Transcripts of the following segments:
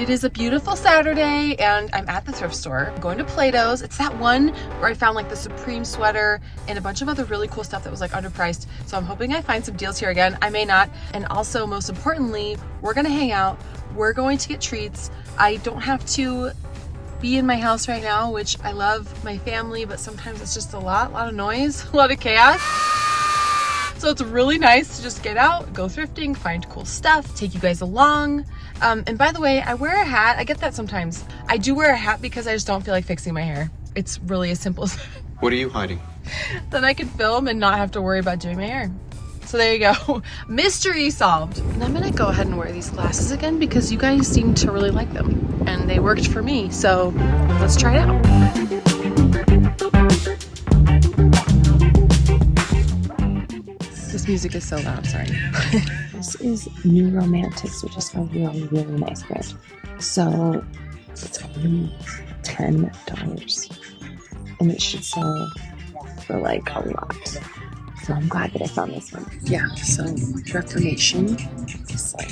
It is a beautiful Saturday and I'm at the thrift store. I'm going to Plato's. It's that one where I found like the Supreme sweater and a bunch of other really cool stuff that was like underpriced. So I'm hoping I find some deals here again. I may not. And also, most importantly, we're gonna hang out. We're going to get treats. I don't have to be in my house right now, which I love my family, but sometimes it's just a lot of noise, a lot of chaos. So it's really nice to just get out, go thrifting, find cool stuff, take you guys along. And by the way, I wear a hat. I get that sometimes. I do wear a hat because I just don't feel like fixing my hair. It's really as simple as that. What are you hiding? Then I can film and not have to worry about doing my hair. So there you go. Mystery solved. And I'm gonna go ahead and wear these glasses again because you guys seem to really like them and they worked for me. So let's try it out. This music is so loud, sorry. This is New Romantics, which is a really, really nice brand. So it's only $10 and it should sell for like a lot. So I'm glad that I found this one. Yeah, so Reformation is like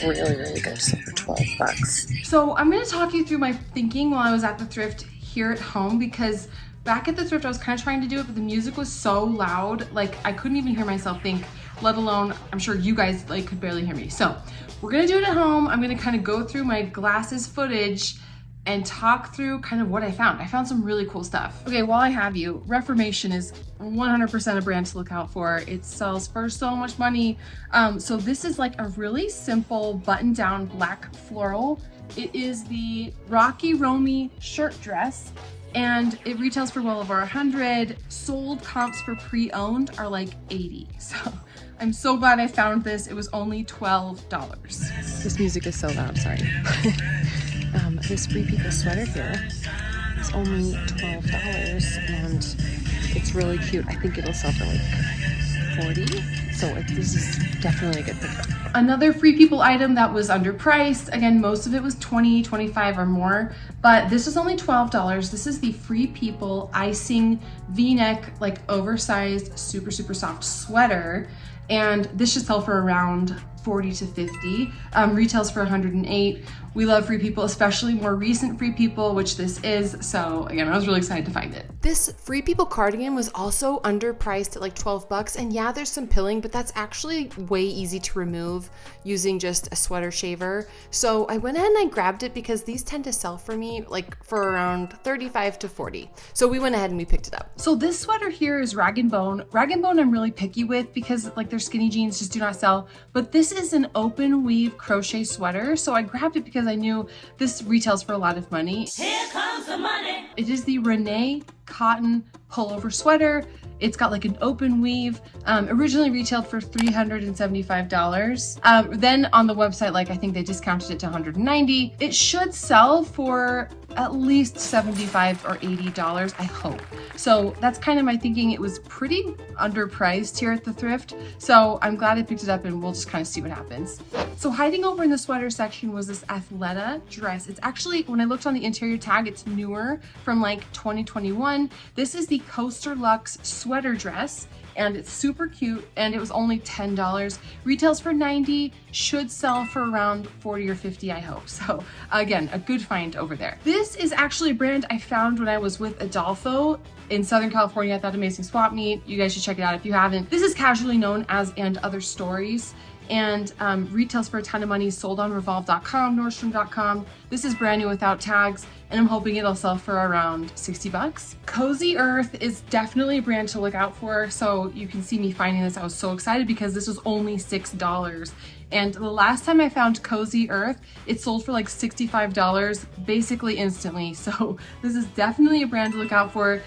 really, really good. So for $12. So I'm gonna talk you through my thinking while I was at the thrift here at home, because back at the thrift I was kind of trying to do it, but the music was so loud, like I couldn't even hear myself think, let alone, I'm sure you guys like could barely hear me. So we're gonna do it at home. I'm gonna kind of go through my glasses footage and talk through kind of what I found. I found some really cool stuff. Okay, while I have you, Reformation is 100% a brand to look out for. It sells for so much money. So this is like a really simple button-down black floral. It is the Rocky Romy shirt dress, and it retails for well over 100. Sold comps for pre-owned are like 80. So I'm so glad I found this. It was only $12. This music is so loud, sorry. This Free People sweater here is only $12 and it's really cute. I think it'll sell for like 40. So this is definitely a good pickup. Another Free People item that was underpriced. Again, most of it was $20, $25 or more, but this was only $12. This is the Free People icing V-neck, like oversized, super soft sweater. And this should sell for around 40 to 50. Retails for 108. We love Free People, especially more recent Free People, which this is. So again, I was really excited to find it. This Free People cardigan was also underpriced at like $12. And yeah, there's some pilling, but that's actually way easy to remove using just a sweater shaver. So I went ahead and I grabbed it because these tend to sell for me like for around 35 to 40. So we went ahead and we picked it up. So this sweater here is Rag & Bone. Rag & Bone I'm really picky with because like their skinny jeans just do not sell. But this is an open weave crochet sweater. So I grabbed it because I knew this retails for a lot of money. Here comes the money. It is the Renee cotton pullover sweater. It's got like an open weave. Originally retailed for $375. Then on the website, like I think they discounted it to $190. It should sell for at least $75 or $80, I hope. So that's kind of my thinking. It was pretty underpriced here at the thrift. So I'm glad I picked it up and we'll just kind of see what happens. So hiding over in the sweater section was this Athleta dress. It's actually, when I looked on the interior tag, it's newer from like 2021. This is the Coaster Luxe sweater dress and it's super cute and it was only $10. Retails for $90, should sell for around $40 or $50, I hope. So again, a good find over there. This is actually a brand I found when I was with Adolfo in Southern California at that amazing swap meet. You guys should check it out if you haven't. This is casually known as And Other Stories and retails for a ton of money, sold on Revolve.com, Nordstrom.com. This is brand new without tags, and I'm hoping it'll sell for around $60. Cozy Earth is definitely a brand to look out for, so you can see me finding this. I was so excited because this was only $6. And the last time I found Cozy Earth, it sold for like $65 basically instantly. So this is definitely a brand to look out for.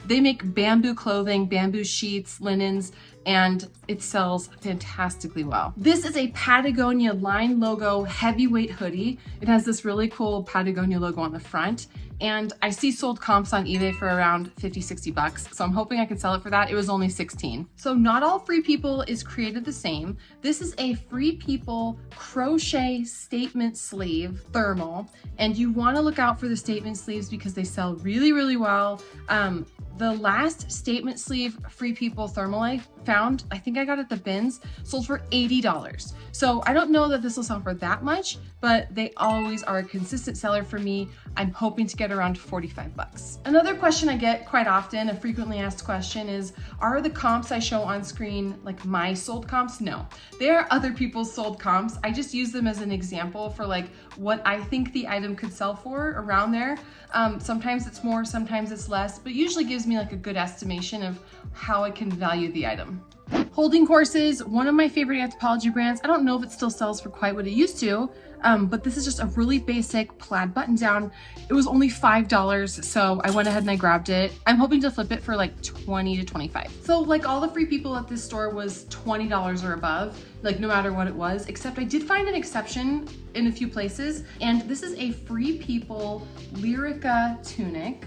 They make bamboo clothing, bamboo sheets, linens, and it sells fantastically well. This is a Patagonia line logo heavyweight hoodie. It has this really cool Patagonia logo on the front. And I see sold comps on eBay for around 50, 60 bucks. So I'm hoping I can sell it for that. It was only 16. So not all Free People is created the same. This is a Free People crochet statement sleeve thermal. And you wanna look out for the statement sleeves because they sell really, really well. the last statement sleeve Free People thermal I found, I think I got at the bins, sold for $80. So I don't know that this will sell for that much, but they always are a consistent seller for me. I'm hoping to get around 45 bucks. Another question I get quite often, a frequently asked question, is are the comps I show on screen like my sold comps? No, they are other people's sold comps. I just use them as an example for like what I think the item could sell for around there. Sometimes it's more, sometimes it's less, but usually gives me like a good estimation of how I can value the item. Holding courses, one of my favorite Anthropologie brands. I don't know if it still sells for quite what it used to, but this is just a really basic plaid button down. It was only $5, so I went ahead and I grabbed it. I'm hoping to flip it for like 20 to 25. So like all the Free People at this store was $20 or above, like no matter what it was, except I did find an exception in a few places. And this is a Free People Lyrica tunic.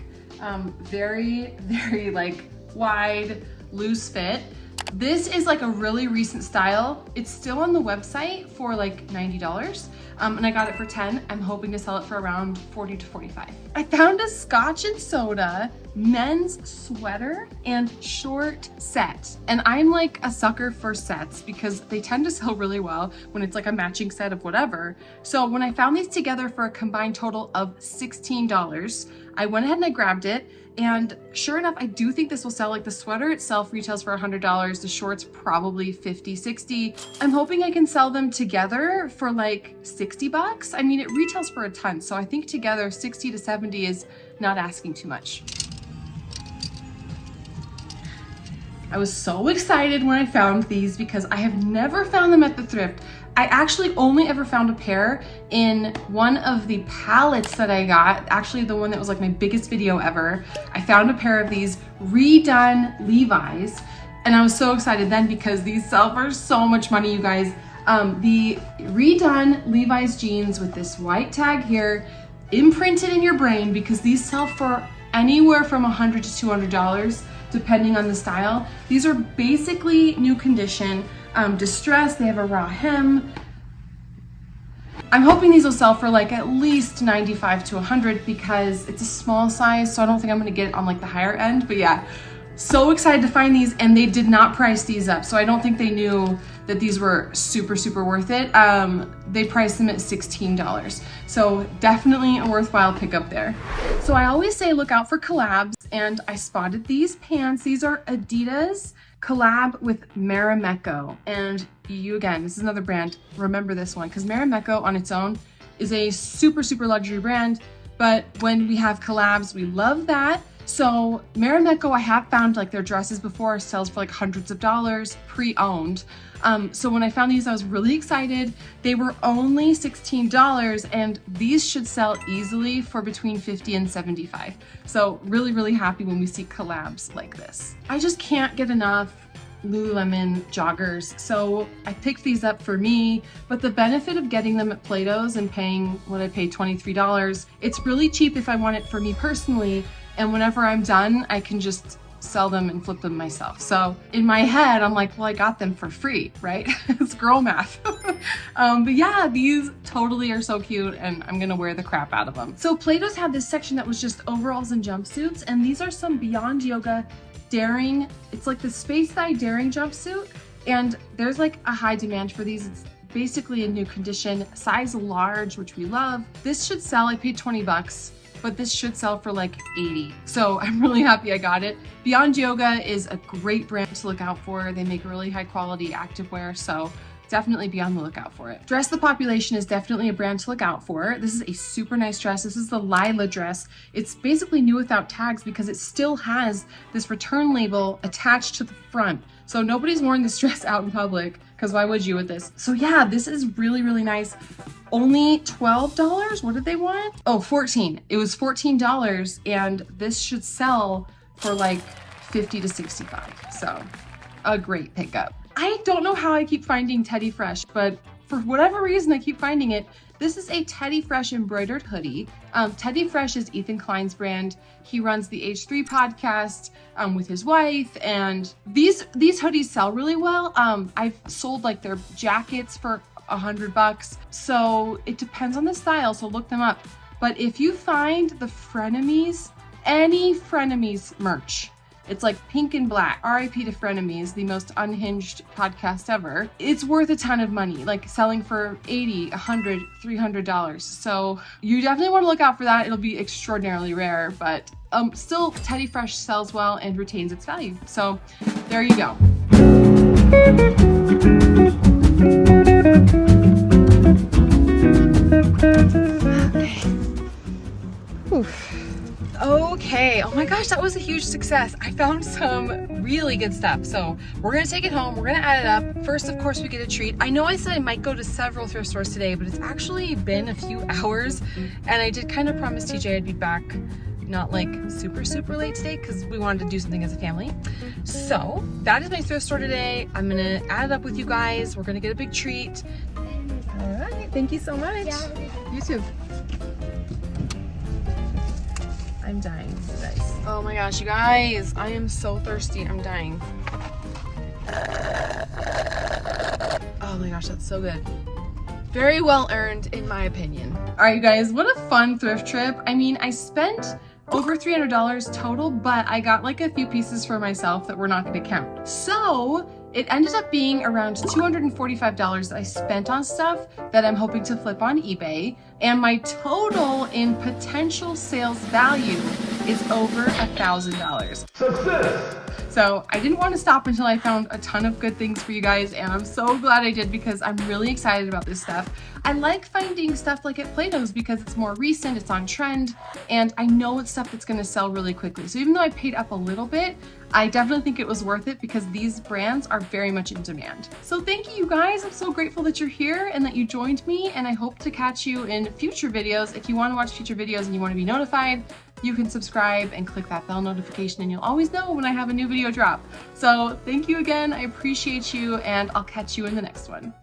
Very, very like wide, loose fit. This is like a really recent style. It's still on the website for like $90. And I got it for 10. I'm hoping to sell it for around 40 to 45. I found a Scotch and Soda men's sweater and short set. And I'm like a sucker for sets because they tend to sell really well when it's like a matching set of whatever. So when I found these together for a combined total of $16, I went ahead and I grabbed it. And sure enough, I do think this will sell. Like the sweater itself retails for $100. The shorts probably 50, 60. I'm hoping I can sell them together for like 60 bucks. I mean, it retails for a ton. So I think together 60 to 70 is not asking too much. I was so excited when I found these because I have never found them at the thrift. I actually only ever found a pair in one of the palettes that I got, actually the one that was like my biggest video ever. I found a pair of these redone Levi's, and I was so excited then because these sell for so much money, you guys. The redone Levi's jeans with this white tag here, imprinted in your brain, because these sell for anywhere from $100 to $200 depending on the style. These are basically new condition. Distressed, they have a raw hem. I'm hoping these will sell for like at least 95 to 100 because it's a small size, so I don't think I'm gonna get it on like the higher end, but yeah. So excited to find these, and they did not price these up, so I don't think they knew that these were super, super worth it. They priced them at $16, so definitely a worthwhile pickup there. So I always say look out for collabs, and I spotted these pants. These are Adidas collab with Marimekko, and you, again, this is another brand, remember this one, because Marimekko on its own is a super, super luxury brand, but when we have collabs, we love that. So Marimekko, I have found like their dresses before, sells for like hundreds of dollars, pre-owned. So when I found these, I was really excited. They were only $16, and these should sell easily for between 50 and 75. So really, really happy when we see collabs like this. I just can't get enough Lululemon joggers, so I picked these up for me, but the benefit of getting them at Plato's and paying what I paid, $23, it's really cheap if I want it for me personally, and whenever I'm done, I can just sell them and flip them myself. So in my head, I'm like, well, I got them for free, right? It's girl math. But yeah, these totally are so cute, and I'm gonna wear the crap out of them. So Plato's had this section that was just overalls and jumpsuits, and these are some Beyond Yoga daring, it's like the space thigh daring jumpsuit, and there's like a high demand for these. It's basically a new condition, size large, which we love. This should sell, I paid 20 bucks, but this should sell for like 80. So I'm really happy I got it. Beyond Yoga is a great brand to look out for. They make really high quality activewear, so definitely be on the lookout for it. Dress the Population is definitely a brand to look out for. This is a super nice dress. This is the Lila dress. It's basically new without tags because it still has this return label attached to the front. So nobody's worn this dress out in public, because why would you with this? So yeah, this is really, really nice. Only $12? What did they want? Oh, 14. It was $14, and this should sell for like 50 to 65. So a great pickup. I don't know how I keep finding Teddy Fresh, but for whatever reason, I keep finding it. This is a Teddy Fresh embroidered hoodie. Teddy Fresh is Ethan Klein's brand. He runs the H3 podcast with his wife, and these hoodies sell really well. I've sold like their jackets for $100, so it depends on the style, so look them up. But if you find the Frenemies, any Frenemies merch, It's like pink and black. R.I.P. to Frenemies, the most unhinged podcast ever. It's worth a ton of money, like selling for $80, $100, $300. So you definitely want to look out for that. It'll be extraordinarily rare, but still Teddy Fresh sells well and retains its value. So there you go. Okay, oh my gosh, that was a huge success. I found some really good stuff. So we're gonna take it home, we're gonna add it up. First, of course, we get a treat. I know I said I might go to several thrift stores today, but it's actually been a few hours, and I did kind of promise TJ I'd be back not like super late today because we wanted to do something as a family. So that is my thrift store today. I'm gonna add it up with you guys. We're gonna get a big treat. All right, thank you so much. You too. I'm dying, you guys. Oh my gosh, you guys, I am so thirsty. I'm dying. Oh my gosh, that's so good. Very well earned, in my opinion. All right, you guys, what a fun thrift trip. I mean, I spent over $300 total, but I got like a few pieces for myself that we're not gonna count. So it ended up being around $245 that I spent on stuff that I'm hoping to flip on eBay. And my total in potential sales value is over $1,000. Success! So I didn't want to stop until I found a ton of good things for you guys, and I'm so glad I did because I'm really excited about this stuff. I like finding stuff like at Plato's because it's more recent, it's on trend, and I know it's stuff that's going to sell really quickly. So even though I paid up a little bit, I definitely think it was worth it because these brands are very much in demand. So thank you, you guys. I'm so grateful that you're here and that you joined me, and I hope to catch you in future videos. If you want to watch future videos and you want to be notified, you can subscribe and click that bell notification and you'll always know when I have a new video drop. So thank you again. I appreciate you, and I'll catch you in the next one.